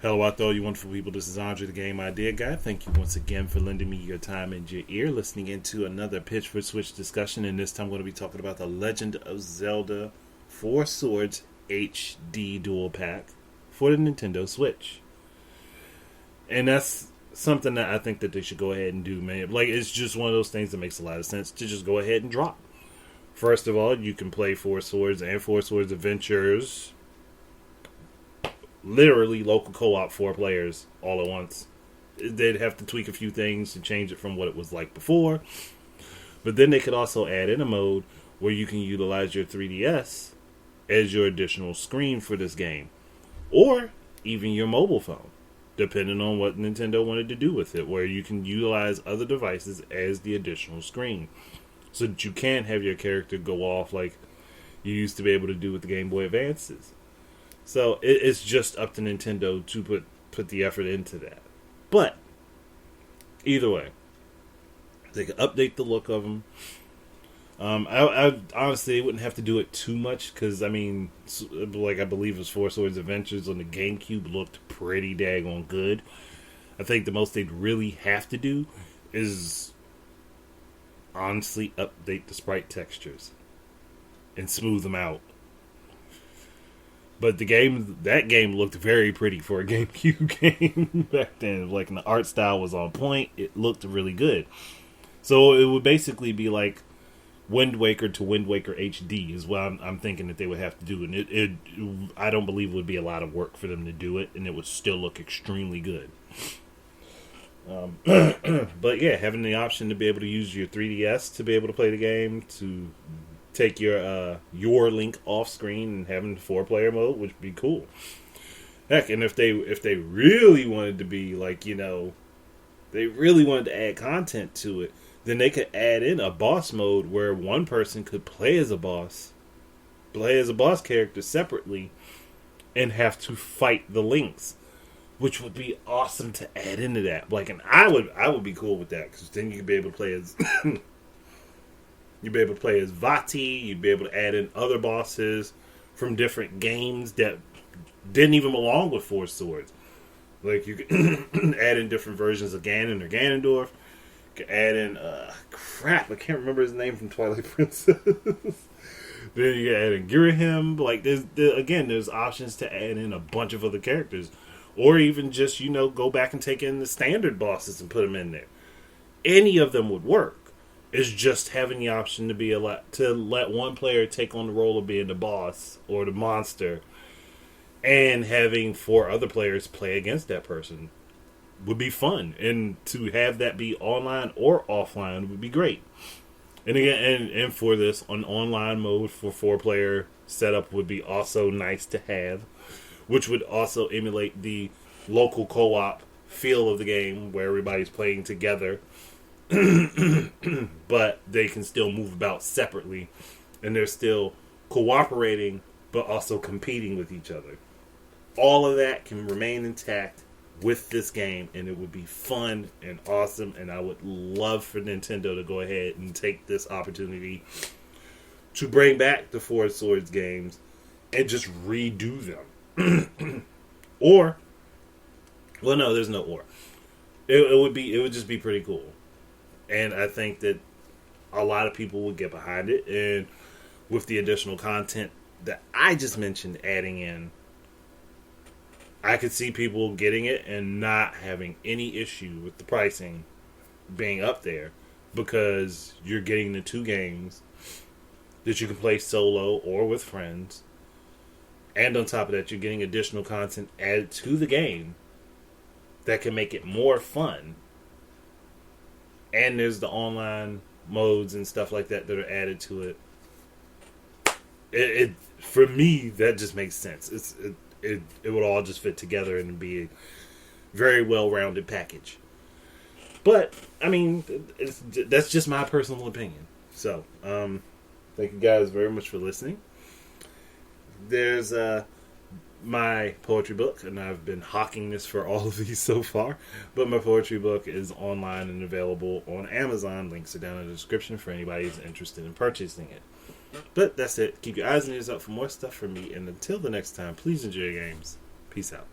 Hello out there, all you wonderful people. This is Andre, the Game Idea Guy. Thank you once again for lending me your time and your ear, listening into another Pitch for Switch discussion. And this time I'm going to be talking about The Legend of Zelda 4 Swords HD Dual Pack for the Nintendo Switch. And that's something that I think that they should go ahead and do, man. Like, it's just one of those things that makes a lot of sense to just go ahead and drop. First of all, you can play 4 Swords and 4 Swords Adventures, literally local co-op 4 players all at once. They'd have to tweak a few things to change it from what it was like before, but then they could also add in a mode where you can utilize your 3DS as your additional screen for this game, or even your mobile phone, depending on what Nintendo wanted to do with it, where you can utilize other devices as the additional screen, so that you can have your character go off like you used to be able to do with the Game Boy Advances. So it's just up to Nintendo to put the effort into that. But either way, they can update the look of them. I honestly wouldn't have to do it too much because, I mean, like I believe it was 4 Swords Adventures on the GameCube looked pretty daggone good. I think the most they'd really have to do is honestly update the sprite textures and smooth them out. But that game looked very pretty for a GameCube game back then. Like, the art style was on point. It looked really good. So it would basically be like Wind Waker to Wind Waker HD is what I'm thinking that they would have to do. And I don't believe it would be a lot of work for them to do it, and it would still look extremely good. But yeah, having the option to be able to use your 3DS to be able to play the game, to take your Link off screen and having 4-player mode, which would be cool. Heck, and if they really wanted to be like, you know, they really wanted to add content to it, then they could add in a boss mode where one person could play as a boss character separately, and have to fight the Links, which would be awesome to add into that. Like, and I would be cool with that, because then you could be able to play as you'd be able to play as Vati. You'd be able to add in other bosses from different games that didn't even belong with 4 Swords. Like, you could add in different versions of Ganon or Ganondorf. You could add in, I can't remember his name from Twilight Princess. Then you can add in Girahim. Like, there's options to add in a bunch of other characters. Or even just, you know, go back and take in the standard bosses and put them in there. Any of them would work. Is just having the option to let one player take on the role of being the boss or the monster, and having 4 other players play against that person would be fun. And to have that be online or offline would be great. And again, and for this, an online mode for 4-player setup would be also nice to have, which would also emulate the local co-op feel of the game where everybody's playing together. But they can still move about separately, and they're still cooperating but also competing with each other. All of that can remain intact with this game, and it would be fun and awesome, and I would love for Nintendo to go ahead and take this opportunity to bring back the 4 Swords games and just redo them. Or, well, no, there's no or. It would just be pretty cool. And I think that a lot of people would get behind it. And with the additional content that I just mentioned adding in, I could see people getting it and not having any issue with the pricing being up there, because you're getting the 2 games that you can play solo or with friends. And on top of that, you're getting additional content added to the game that can make it more fun. And there's the online modes and stuff like that that are added to it. It for me, that just makes sense. It would all just fit together and be a very well-rounded package. But I mean, that's just my personal opinion. So, thank you guys very much for listening. There's my poetry book, and I've been hawking this for all of these so far, but my poetry book is online and available on Amazon. Links are down in the description for anybody who's interested in purchasing it. But that's it. Keep your eyes and ears out for more stuff from me, and until the next time, please enjoy your games. Peace out.